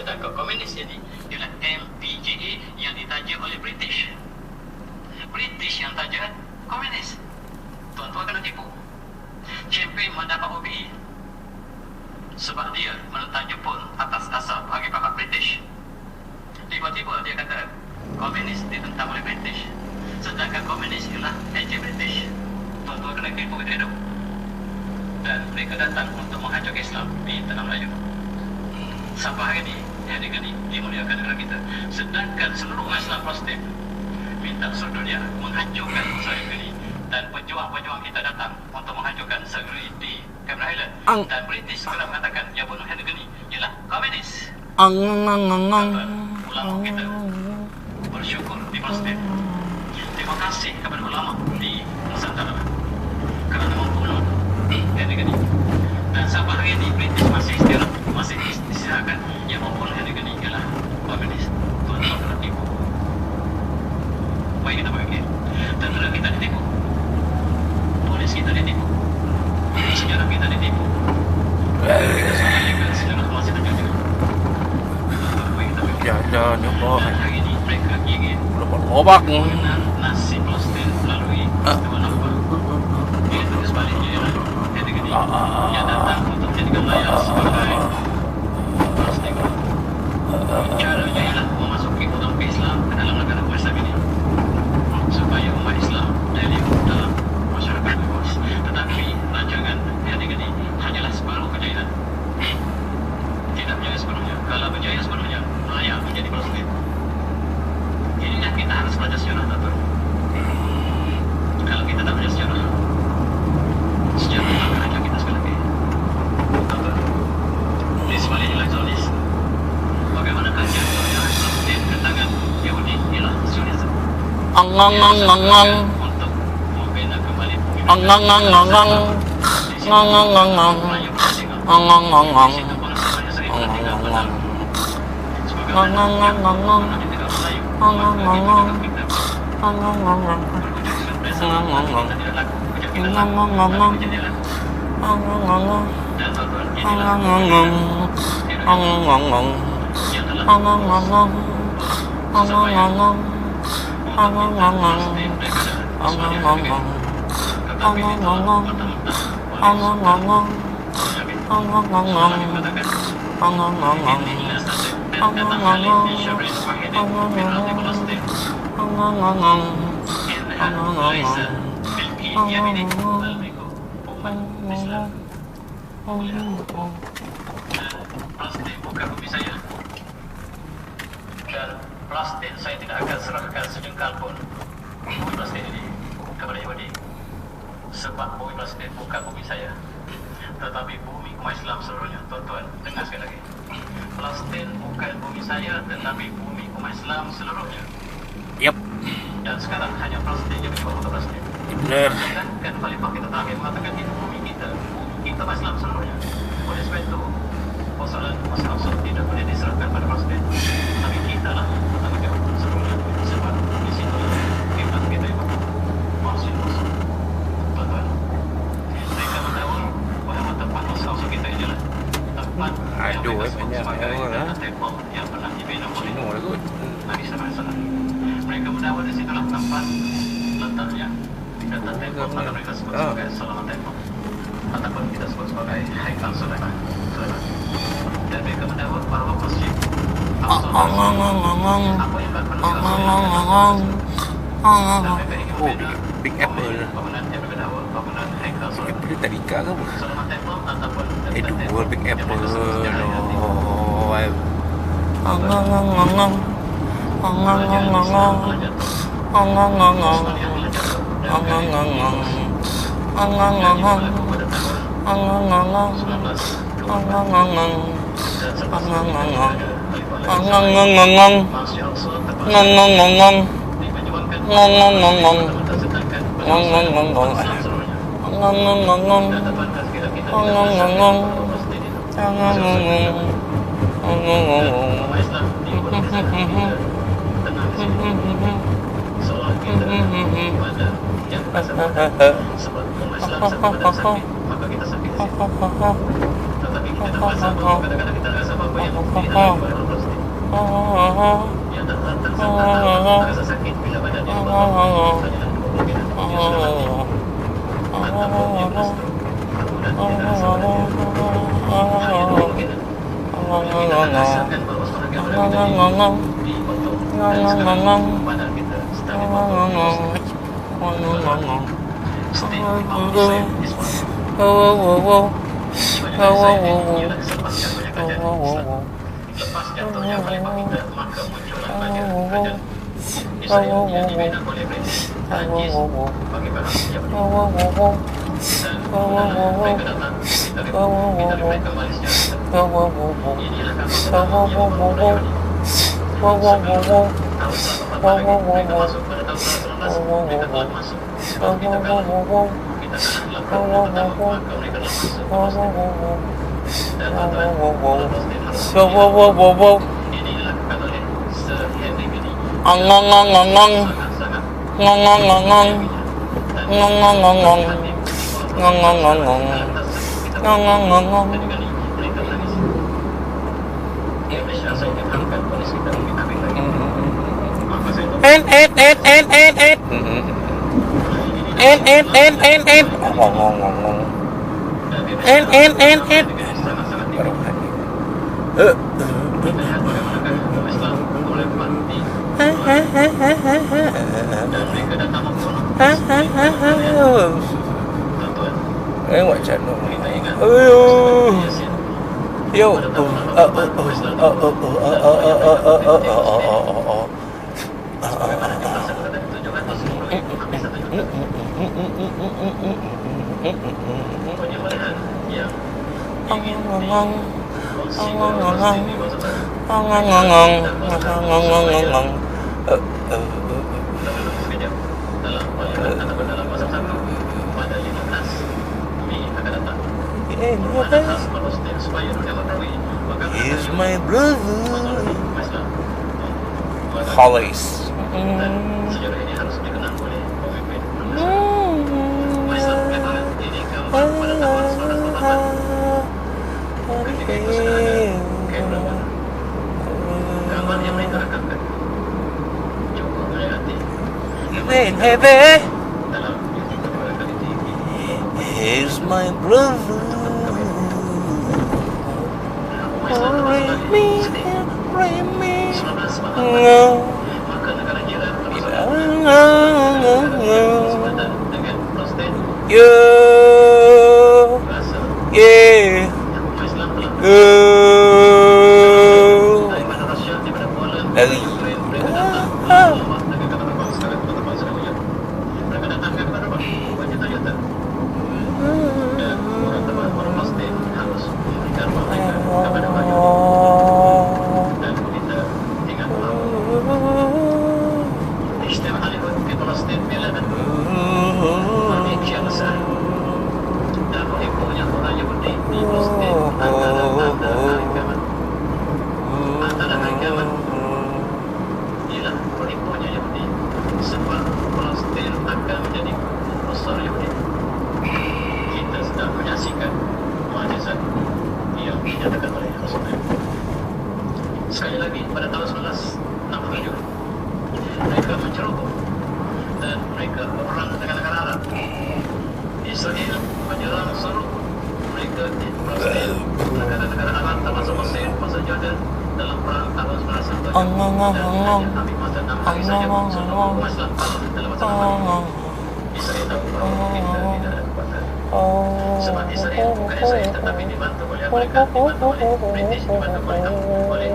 Sedangkan komunis ini ialah MPJA yang ditaja oleh British. British yang taja komunis. Tuan-tuan kena tipu. Champion mendapat OBE sebab dia menentang Jepun atas dasar bagi pihak British. Tiba-tiba dia kata komunis ditentang oleh British, sedangkan komunis ialah anti-British. Tuan-tuan kena tipu itu hidup. Dan mereka datang untuk menghancurkan Islam di Tanah Melayu. Sampai hari ini yang digani dimuliakan negara kita. Sedangkan seluruh Islam Protestan minta seluruh dunia menghancurkan Israel ini. Dan pejuang-pejuang kita datang untuk menghancurkan Israel di Cameron Highland. Dan British telah mengatakan yang bunuh Henry ialah komunis. Ulama kita bersyukur di Protestan. Terima kasih kepada ulama di Nusantara kerana membunuh Henry. Dan sampai hari ini British masih istilahkan yang membunuh Henry ialah komunis. Tuan-tuan kena tipu. Baik kita bagi. Dan kalau kita ditipu, polis kita ditipu, sejarah kita ditipu, kita semua juga sejarah masih terjadi. Baik kita bagi. Jangan Dan hari ini mereka ingin lobak. mengenal nasib Protestan melalui peristiwa Nakba. Iaitu sebaliknya ialah Henry yang datang untuk menjadikan layar sebagai Protestan. Caranya ialah memasuki orang Islam ke dalam negara Islam ini supaya umat Islam daya dalam masyarakat luas. Tetapi rancangan Henry ini hanyalah separuh kejayaan. Tidak berjaya sepenuhnya. Kalau berjaya sepenuhnya, layak menjadi Protestan. Inilah kita harus belajar sejarah, tuan-tuan. Kalau kita tak belajar sejarah, sejarah akan ajar kita sekali lagi. Tuan-tuan, di sebalik nilai Zionis, bagaimana kajian Protestan ke tangan Yahudi ialah Zionism. Untuk membina kembali bumi Palestin bukan bumi saya. Dan Palestin saya tidak akan serahkan sejengkal pun bumi Palestin ini kepada Yahudi. Sebab bumi Palestin bukan bumi saya, tetapi bumi umat Islam seluruhnya. Tuan-tuan, dengar sekali lagi. Palestin bukan bumi saya, tetapi bumi umat Islam seluruhnya. Yep. Dan sekarang hanya Palestin yang menjadi untuk Palestin. Benar. Dan khalifah kita terakhir mengatakan itu bumi kita umat Islam seluruhnya. Oleh sebab itu, persoalan masalah Al-Aqsa tidak boleh diserahkan pada Palestin, tapi kita lah bertanggungjawab seluruhnya. Sebab di situ kiblat kita itu Masjid Al-Aqsa. Tuan-tuan, mereka mendakwa bahawa tempat Al-Aqsa kita inilah tempat yang mereka sebut sebagai tempat yang pernah dibina oleh Nabi SAW. Mereka mendakwa di situlah tempat letaknya dan tempat maka mereka sebut sebagai Salaman Temple ataupun kita sebut sebagai Haikal Sulaiman. Dan mereka mendakwa bahawa masjid Al-Aqsa apa yang berpenuh dan mereka ingin membina Big Apple. bangunan yang berdakwa bangunan Haikal Sulaiman. Apple tadi kah kamu? Salaman Temple ataupun Dua Big Apple. Sebab Islam sebenarnya sakit, maka kita sakit. Tetapi kita tak rasa apa, kadang-kadang kita rasa apa yang Yang tersangka tahu rasa sakit bila badan dia dipotong. Hanyalah 20 minit dia sudah mati. Ataupun dia kena stroke. Kemudian dia rasa badan dia. Hanya 20 minit. Bila kita rasakan bahawa seorang yang berada dipotong dan sekarang badan kita sedang dipotong. State of claim is one. Ialah keselepaskan banyak kejadian. Lepas jatuhnya khalifah kita, maka muncullah banyak kerajaan Israel yang dibina oleh British, Perancis bagi perang Yahudi. Dan mereka datang, kita replik kembali sejarah kita. Inilah kapal pertama yang membangun Yahudi. Sebelum tahun 1944 lagi, mereka masuk pada tahun 1919, mereka telah masuk. Sebab kita kalah, kita kalah dalam perang pertama, maka mereka telah masuk ke Palestin. Dan tuan-tuan, Palestin harus ini dilakukan oleh Sir Henry Biddy. Macam He's my brother. Hollis. Sejarah ini harus dikenang oleh pemimpin Islam ini keempat pada tahun 1988 ketika itu sedang ada keberadaan gambar yang mereka rekamkan cukup melewati dalam YouTube beberapa kali tinggi. He's my brother. Rain me. 1948 maka negara jiran bersepadan dengan Palestin. Rasa umat Islam telah dari mana Rusia, di mana Poland, mereka datang membawa negara terbang sekarang terbang sedang hujan. Mereka datangkan kepada Toyota dan orang Palestin harus memberikan mereka kepada baju. Dan kita ingat Ijtima Hollywood di Palestin bilangan manusia besar dan penipunya orang Yahudi di Palestin antara hari kiamat. Antara hari kiamat ialah penipunya Yahudi sebab Palestin akan menjadi besar Yahudi. Kita sedang menyaksikan mukjizat yang dinyatakan oleh Rasulullah. Sekali lagi pada tahun 1967 mereka menceroboh dan mereka berperang dengan negara Arab. Israel menyerang seluruh mereka di Palestin, negara-negara Arab termasuk Mesir, masuk Jordan dalam perang tahun 1967 dan hanya ambil masa 6 hari saja seluruh umat Islam dalam masa 6 hari. Israel tahu bahawa kita tidak ada kekuatan. Sebab Israel bukan Israel tetapi dibantu oleh Amerika, dibantu oleh British, dibantu oleh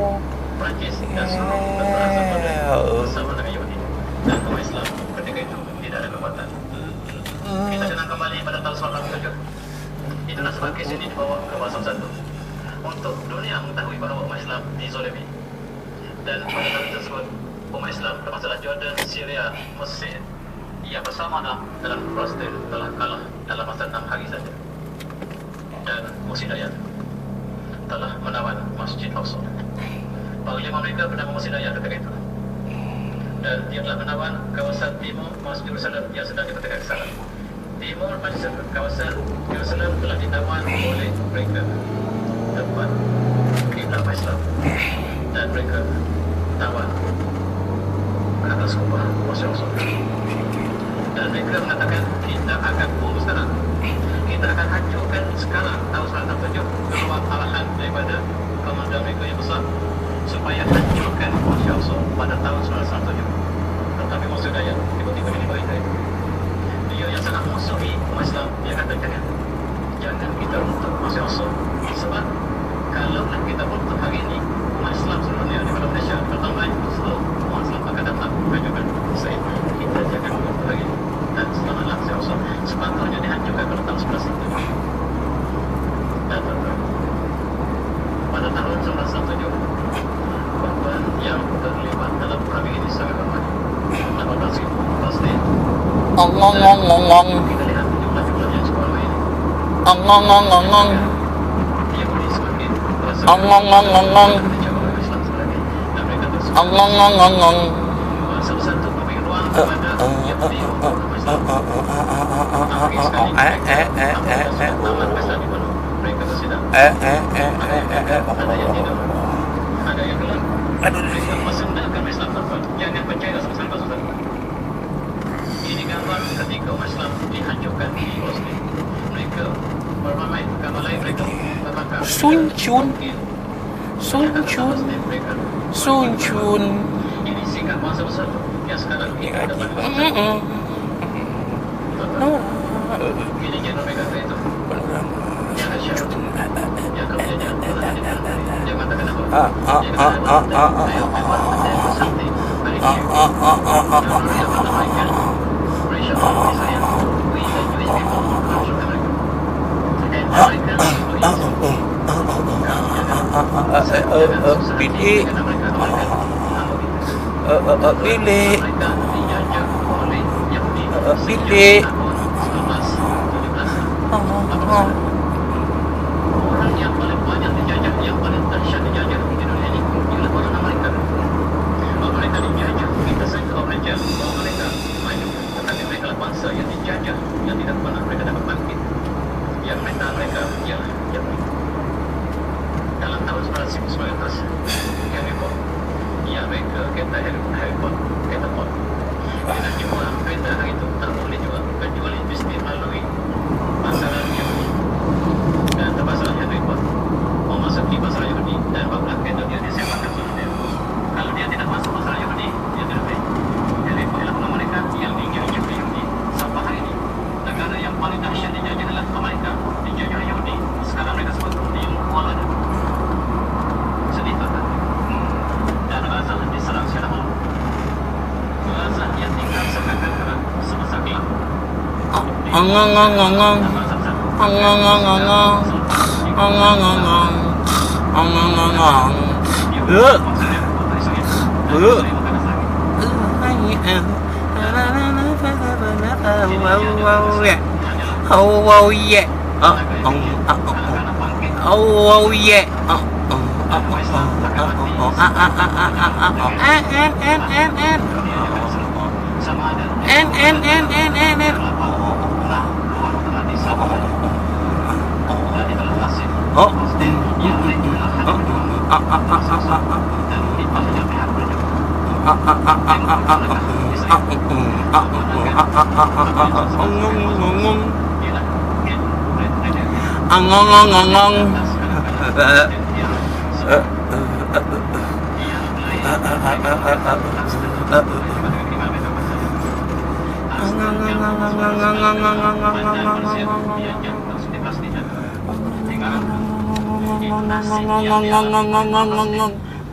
Perancis dan seluruh berperang bersama dengan Yahudi dan umat Islam ketika itu tidak ada kekuatan. Kita kenang kembali pada tahun 1947. Itulah sebab kes ini dibawa ke Wasam 1 untuk dunia mengetahui bahawa umat Islam dizolimi. Dan pada tahun tersebut umat Islam termasuklah Jordan, Syria, Mesir yang bersama dalam Palestin telah kalah dalam masa 6 hari saja. Dan Muhsin Dayat telah menawan Masjid Al-Aqsa. Panglima mereka bernama Muhsin Dayat ketika itu. Dan dia telah menawan kawasan timur Masjid Jerusalem yang sedang dikatakan salah. Timur Masjid kawasan Jerusalem telah ditawan oleh mereka, tempat kiblat Islam, dan mereka tawar ke atas kubah Masya Allah. Dan mereka mengatakan kita akan bunuh sekarang, kita akan hancurkan sekarang tahun 1907 keluar arahan daripada komandan mereka yang besar supaya hancurkan Masya Allah pada tahun 1907. Tetapi Maksud Daya tiba-tiba ini baik saya. Dia yang sangat musuhi umat Islam, dia kata jangan kita runtuh Masya Allah. Sebab kalau kita runtuh hari ini, umat Islam seluruhnya di Malaysia datang lain seluruh umat Islam akan datang mengajukan saya. Kita jangan runtuh hari ini. Dan selamatlah Masya Allah. Sepatutnya dihancurkan pada tahun 1907. Dan pada tahun 1907 korban yang terlibat dalam perang ini sangat ramai. 18,000 pasti. Kita lihat jumlah yang sekolah ini. Dia boleh semakin berasa Islam sebenarnya. Dan mereka tersebut salah satu pemilik ruang kepada Yahudi Islam. Akhir sekali taman pesta di mana mereka bersidang. Ada yang tidur, ada yang gelap. Mereka mesendahkan Islam tersebut. Jangan percaya sama sahabat-sahabat. Ini gambar ketika umat Islam dihancurkan di Palestin. Mereka bermain gambar lain mereka terbakar. Suncun. Ini sikap bangsa besar yang sekarang ini ada pada ini jenis mereka itu. Yang asyik. Yang kemudian dia mengatakan apa? Orang yang paling banyak dijajah, yang paling dahsyat dijajah di dunia ini ialah orang Amerika. Mereka dijajah, kita saja orang jauh, mereka maju. Tetapi mereka lah bangsa yang dijajah, yang tidak pernah mereka dapat bangkit. Yang mental mereka ialah Yahudi. Dalam tahun 1919, yang mereka kereta heliport, kereta port. Kita jual kereta hari itu, tak boleh jual. Jual mesti melalui pasaran Yahudi. Dan terpaksa heliport memasuki pasaran Yahudi dan barulah kereta dia disewakan oleh dia. Kalau dia tidak masuk pasaran Yahudi, dia tidak baik. Heliport ialah nama mereka yang dijajah oleh Yahudi. Sampai hari ini, negara yang paling dahsyat dijajah adalah Amerika, dijajah Yahudi. Sekarang mereka sebut di Kuala Lumpur. Sedih tak? Dan Gaza diserang secara malam. Gaza yang tinggal sekarang semasa gelap.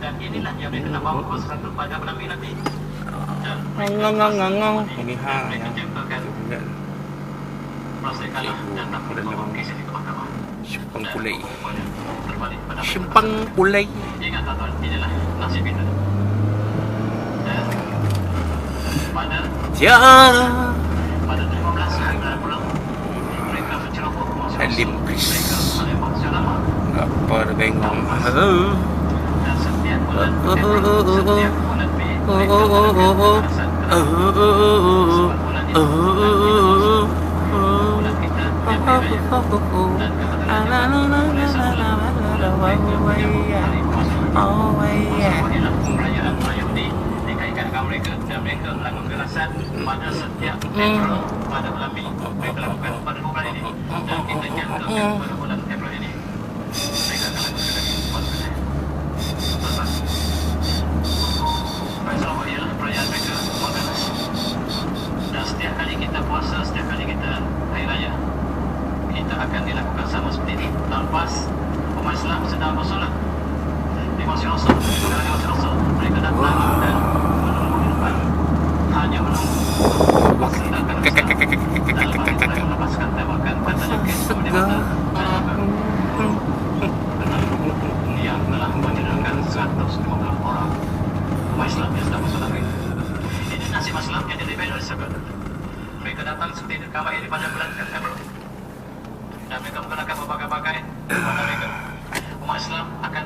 Dan inilah yang mereka nak bawa pada penampilan nanti. Ini hal yang Simpang Pulai. Simpang Pulai. Ingat tuan, inilah nasib kita. Pada Tiara pada 15 bulan mereka menceroboh Salim Chris. mereka menembak secara lama. Apa dah bengong. Dan setiap bulan Mei mereka bulan kita yang beraya dan kata-kata pada setiap April pada bulan Mei. Mereka lakukan pada 2 bulan ini dan kita jangkakan pada bulan April ini. Mereka akan lakukan lagi puasa. Lepas Rasulullah ialah perayaan mereka makanan. Dan setiap kali kita puasa, setiap kali kita hari raya, kita akan dilakukan sama seperti ini. Lepas umat Islam sedang bersolat di Masjid Rasul, mereka datang dan menunggu di depan, hanya menunggu sedangkan Islam dalam hal itu melepaskan tembakan katanya ke semua mata dan yang telah menyerahkan 150 orang umat Islam yang sedang bersolat. Ini nasib Islam yang dilebih oleh sahabat. Mereka datang seperti kamar ini pada bulan April dan mereka menggunakan berbagai-bagai pada mereka. Umat Islam akan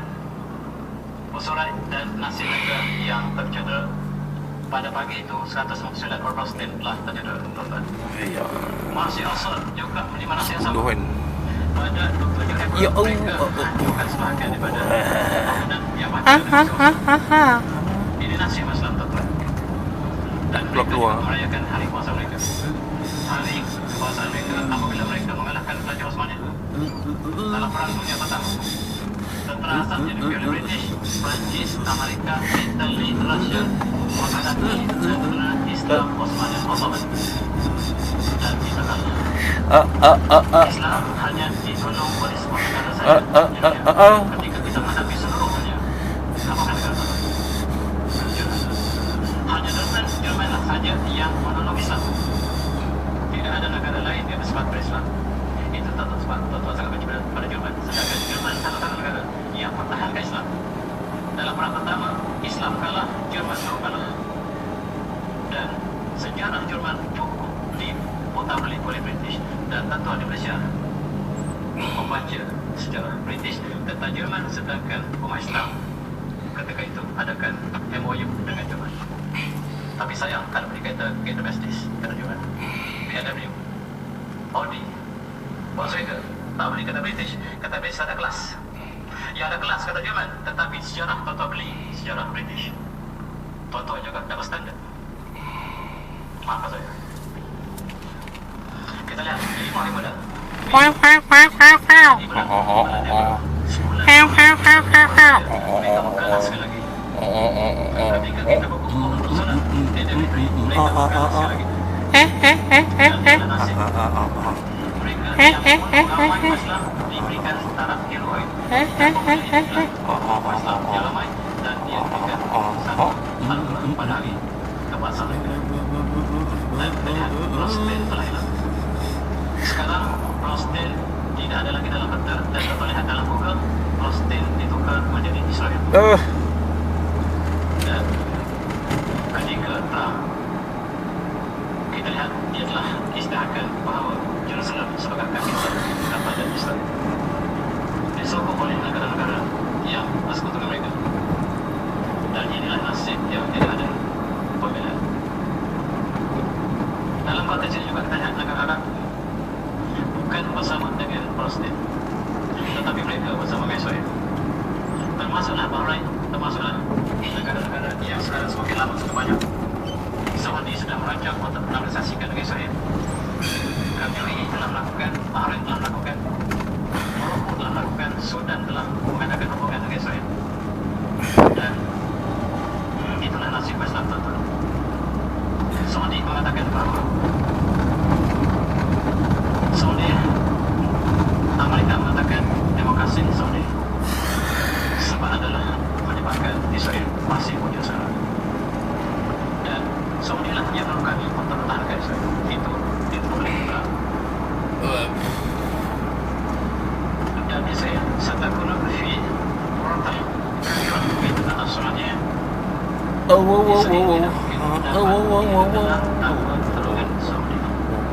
bersolat dan nasib mereka yang tercedera pada pagi itu 199 orang Protestan telah tercedera. Masih asal juga menerima nasib yang sama. Pada 27 April Ya Allah. mereka hancurkan sebahagian daripada bangunan yang macam ini nasib Islam tuan-tuan. Dan mereka juga merayakan hari puasa mereka. Hari puasa mereka apabila mereka mengalahkan Raja Osmani dalam perang dunia pertama. Tentara asalnya negara British, Perancis, Amerika, Italy, Rusia menghadapi tentara Islam Ottoman. Dan kita kalah. Islam hanya ditolong oleh semua negara saja. Ketika kita menghadapi seluruh dunia, apakah negara saja? Hanya Jerman saja yang menolong Islam. Tidak ada negara lain yang bersifat berislam. Itu tuan-tuan sangat benci pada Jerman. Sedangkan Jerman satu-satu negara yang pertahankan Islam. Dalam perang pertama, Islam kalah, Jerman baru kalah. Dan sejarah Jerman cukup diputar-balik oleh British. Dan tuan-tuan di Malaysia membaca sejarah British tentang Jerman, sedangkan umat Islam ketika itu adakan MOU dengan Jerman. Tapi sayang kalau berkaitan domestis kata Jerman. BMW, Audi, Volkswagen tak boleh kata British. Kata British ada kelas. Ya ada kelas kata Jerman, tetapi sejarah tuan-tuan beli sejarah British. Tuan-tuan juga double standard. Maafkan saya. Kita lihat ini hari muda. Mereka mengkalah sekali lagi. Ketika kita berkumpul untuk solat, mereka mengkalah sekali lagi. Yang nasib mereka yang ramai Islam diberikan taraf heroik. Islam yang ramai dan dia diberikan satu Al-Quran pada hari kebasan mereka. Dan kita lihat Protestan telah hilang. Sekarang Protestan tidak ada lagi dalam peta dan kita lihat dalam Google Protestan ditukar menjadi Israel. Dan ketika Trump kita lihat dia telah isytiharkan bahawa Jerusalem sebagai kaki kepada Israel disokong oleh negara-negara yang bersekutu dengan mereka. Dan inilah nasib yang tidak ada perbezaan. Dalam konteks ini juga kita lihat negara Arab bukan bersama dengan Protestan, tetapi mereka bersama Israel. Termasuklah Bahrain, termasuklah negara-negara yang sekarang semakin lama semakin banyak. Saudi sudah merancang untuk normalisasikan dengan Israel. UAE telah melakukan, Bahrain telah melakukan, Morocco telah melakukan, Sudan telah mengadakan hubungan dengan Israel. Dan itulah nasib Islam tuan-tuan. Saudi mengatakan bahawa Saudi, Amerika mengatakan demokrasi di Saudi sebab adalah menyebabkan Israel masih wujud sekarang. Dan Saudi lah yang melakukan untuk mempertahankan Israel. Itu boleh kita. Dan Israel setakuna fi Muratah kalian itu adalah soalnya.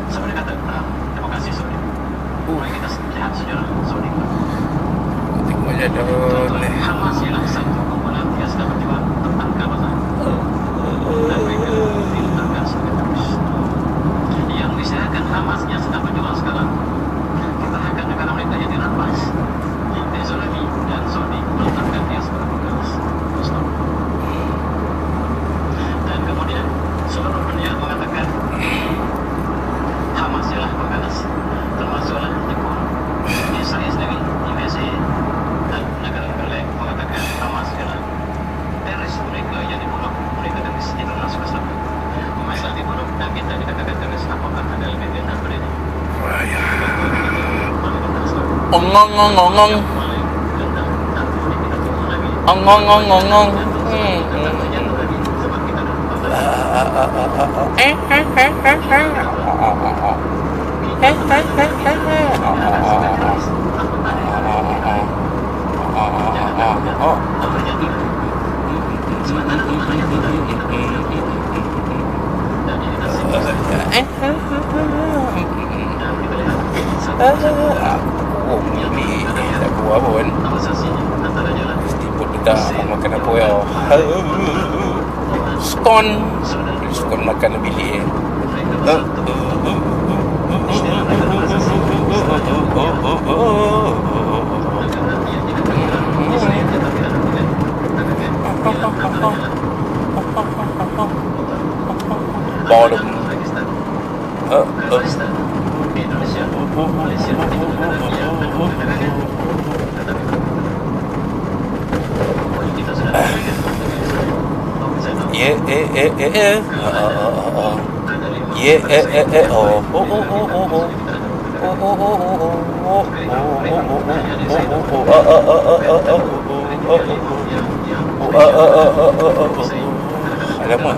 Seperti kata demokrasi Saudi. Mari kita lihat sejarah Saudi. Hamas ialah satu kumpulan yang sedang berjuang tentang kebenaran. Dan mereka diletakkan sebagai teroris. Yang disediakan Hamas yang sedang berjuang sekarang, kita akan negara mereka yang dirampas. Zalimi dan Saudi meletakkan dia sebagai bekas. Dan kemudian seluruh dunia mengatakan Ongong ongong. Ongong ongong. Ini tak buat pun. Mesti pun kita makan apa ya? Skon makan bilik. Bottom. Alamak,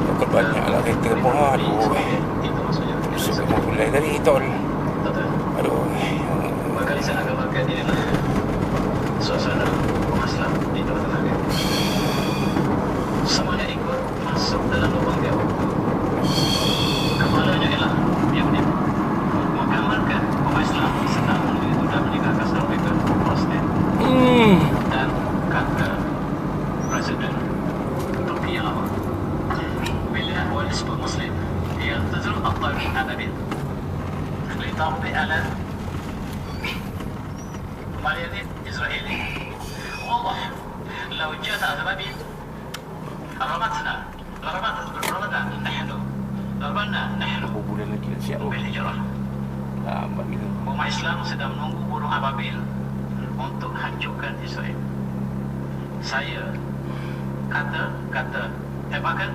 takut banyak lah kereta pun. Aduh, suka mulai dari tol. Aduh. Maka di sana gambarkan inilah suasana rumah Islam di tengah-tengah. Semuanya ikut masuk dalam lubang dia. Kepalanya ialah Yahudi menggambarkan rumah Islam sedang sudah meninggalkan mereka Palestin. Dan kata Presiden Turki yang lama, William Wallace Muslim ينتظر الطريق أمامه لتمضي على مدينة إسرائيل. والله لو جاءت أسباب رمتنا نحن بالهجرة. Umat Islam sedang menunggu burung ababil untuk hancurkan Israel. Saya kata bahkan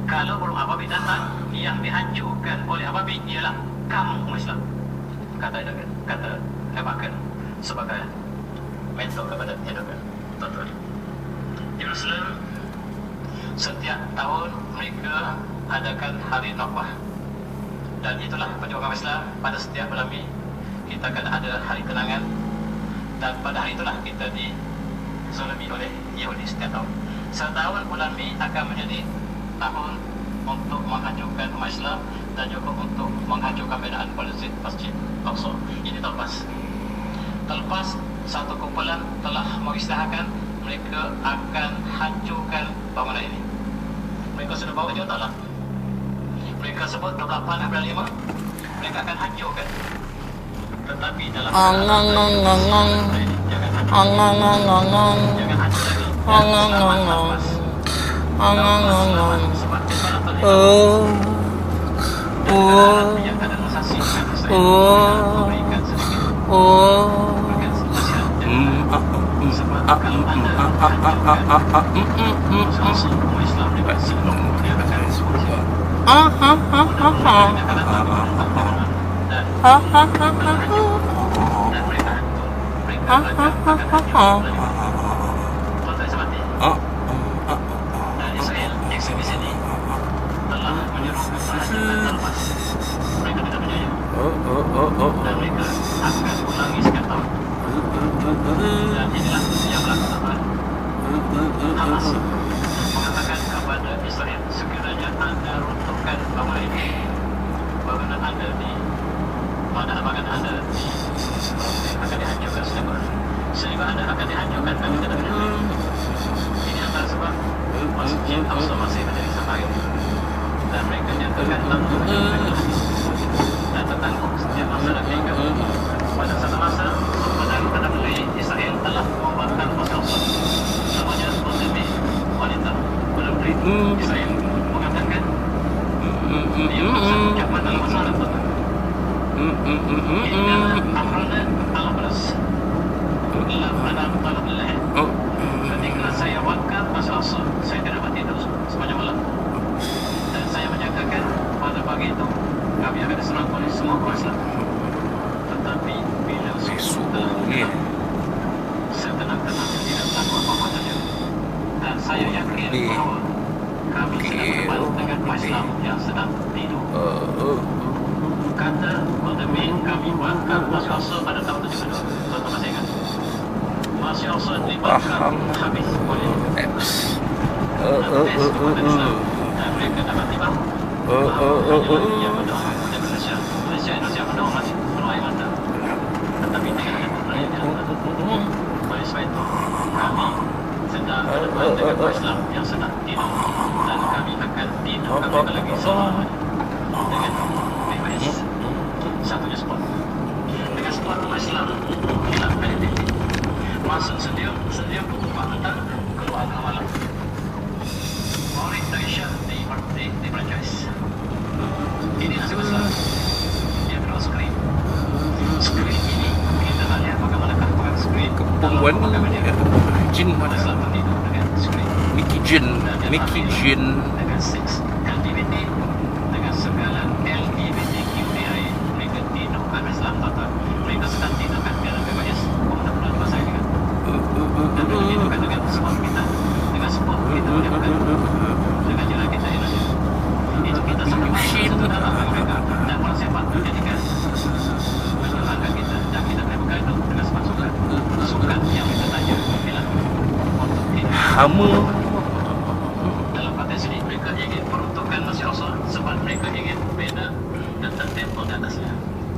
kalau burung ababil datang, yang dihancurkan oleh ababil ialah kamu umat Islam. Kata Erdogan sebagai mentor kepada Erdogan. Tuan-tuan, Jerusalem setiap tahun mereka adakan hari Nakbah, dan itulah perjuangan Islam. Pada setiap bulan Mei kita akan ada hari kenangan, dan pada hari itulah kita dizalimi oleh Yahudi setiap tahun. Setahun bulan Mei akan menjadi tahun untuk menghancurkan umat Islam dan juga untuk menghancurkan binaan Palestin Masjid Al-Aqsa. Ini terlepas satu kumpulan telah mengisytiharkan mereka akan hancurkan bangunan ini. Mereka sudah bawa juga taklah. Mereka sebut 28 April 5 mereka akan hancurkan. Tetapi dalam jangan Hamas mengatakan kepada Israel, sekiranya anda runtuhkan bangunan ini, bangunan anda di mana bangunan anda akan dihancurkan sehingga anda akan dihancurkan kami tidak menyangka. Ini antara sebab Masjid Al-Aqsa masih menjadi sampai ini, dan mereka nyatakan langsung dan tentang setiap masalah mereka pada satu masa pada mulai Israel telah membuatkan pasal namanya seperti wanita berberi Israel mengatakan dia merasa ucapan dalam masalah betul. Inna amrana al-Qudus lam anam talabullah. Ketika saya wakaf pasal saya tidak dapat tidur sepanjang malam, dan saya menyatakan pada pagi itu kami akan diserang oleh semua kuasa. Tetapi bila boleh. Kami sedang berdebat dengan umat Islam yang sedang tidur. Kata Qurtubi, kami buatkan Masjid Al-Aqsa pada tahun 72. Tuan-tuan masih ingat? Masjid Al-Aqsa dibakar habis oleh Apps. protes kepada Islam. Dan mereka dapat tiba yang mendoa kepada Malaysia mendoa masih penuh air mata. Tetapi dengan ada perayaan yang oleh sebab itu kami sedang berdebat dengan umat Islam yang sedang tidur, dan kami akan tidurkan mereka lagi selama dengan BPS. Satunya sport dengan sport umat Islam hilang identiti, masuk sedium pukul 4 petang, keluar tengah malam. Murid dari Syah di franchise. Ini nasib besar. Yang kedua skrin ini kita tak lihat bagaimanakah perang skrin Kepung Wan Jin pada saat tertidur dengan skrin Mickey Jin dengan seks LGBT, dengan segala LGBTQI. Mereka tidurkan Islam total. Mereka sedang tidurkan piala BPS pemuda bulan masa ini kan. Dan mereka tidurkan dengan sport kita, dengan sport kita dengan jalan kita Indonesia. Itu kita satu dalam mereka, dan kalau siapa menjadikan menurunkan kita, dan kita akan bergaduh dengan sebab sukan yang kita tanya bila untuk ini Hama. dalam konteks ini mereka ingin peruntukan Masjid Al-Aqsa sebab mereka ingin bina dan tempel di atasnya.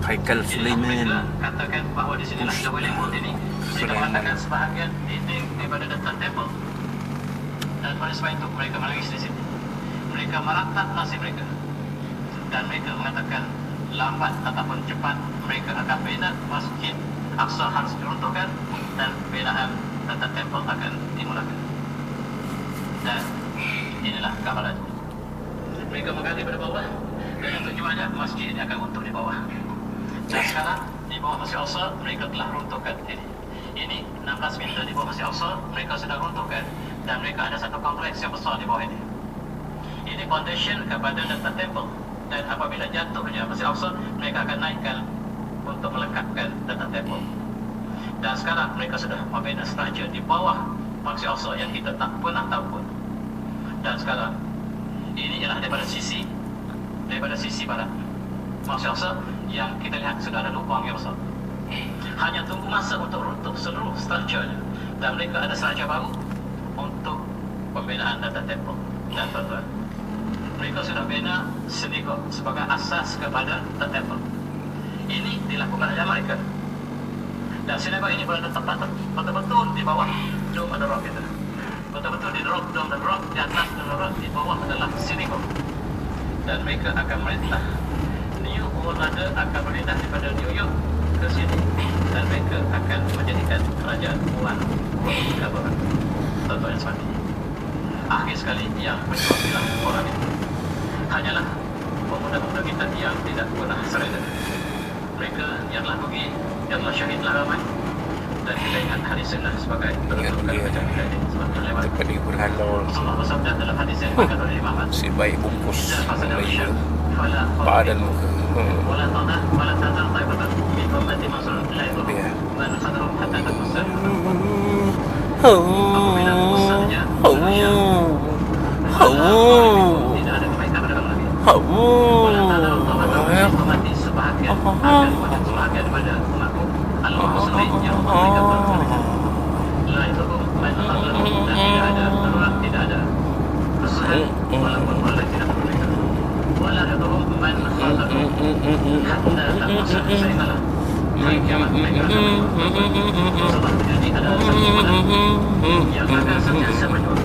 Haikal Sulaiman. Katakan bahawa di sinilah kita boleh buat ini. Mereka mengatakan sebahagian dinding daripada daftar tempel, dan pada sebab itu mereka menangis di sini. Mereka meratap nasib mereka, dan mereka mengatakan lambat ataupun cepat mereka akan bina Masjid Aqsa harus diruntuhkan dan binaan daftar tempel akan dimulakan. Dan inilah gambaran. Mereka menggali pada bawah, dan tujuannya masjid ini akan runtuh di bawah. Dan sekarang di bawah Masjid Al-Aqsa mereka telah runtuhkan ini. Ini 16 meter di bawah Masjid Al-Aqsa mereka sudah runtuhkan, dan mereka ada satu kompleks yang besar di bawah ini. Ini foundation kepada data temple, dan apabila jatuhnya Masjid Al-Aqsa mereka akan naikkan untuk melekatkan data temple. Dan sekarang mereka sudah membina struktur di bawah Masjid Al-Aqsa yang kita tak pernah tahu pun. Dan sekarang ini ialah daripada sisi barat Masjid Al-Aqsa yang kita lihat sudah ada lubang yang besar. Hanya tunggu masa untuk runtuh seluruh strukturnya, dan mereka ada struktur baru untuk pembinaan data temple. Dan tuan-tuan, mereka sudah bina synagogue sebagai asas kepada data temple. Ini dilakukan oleh mereka, dan synagogue ini berada tepat betul-betul di bawah dome the rock kita. Betul-betul di rock, dome the rock, di atas dome the rock, di bawah adalah synagogue. Dan mereka akan merintah. New World Order akan berpindah daripada New York ke sini, dan mereka akan menjadikan kerajaan One World Government. Tuan-tuan yang semati, akhir sekali yang berjuang bilang orang itu hanyalah pemuda-pemuda kita yang tidak pernah surrender. Mereka yang telah pergi, yang telah syahidlah ramai, dan kita ingat hadis sunnah sebagai penentukan macam kita ini sebab terlewat. Daripada berhalau Allah bersabda dalam hadis yang dikatakan oleh Imam Ahmad, si baik bungkus Malaysia Malaysia padan muka. wala tadar taibatan min ummati masul la yadhur man khadarum hatta takusar. Apabila besarnya tidak ada kebaikan pada kamu lagi. Wala tadar taibatan min ummati sebahagian daripada umatku al-muslim yang mereka berkebaikan. La yadhur man khadarum, dan tidak ada darurat, tidak ada kesusahan walaupun orang tidak berbaikan. Wala yadhur man khadarum hatta takusar. Sehinggalah hari kiamat mereka akan sebab terjadi adalah satu bulan yang akan sentiasa berjuang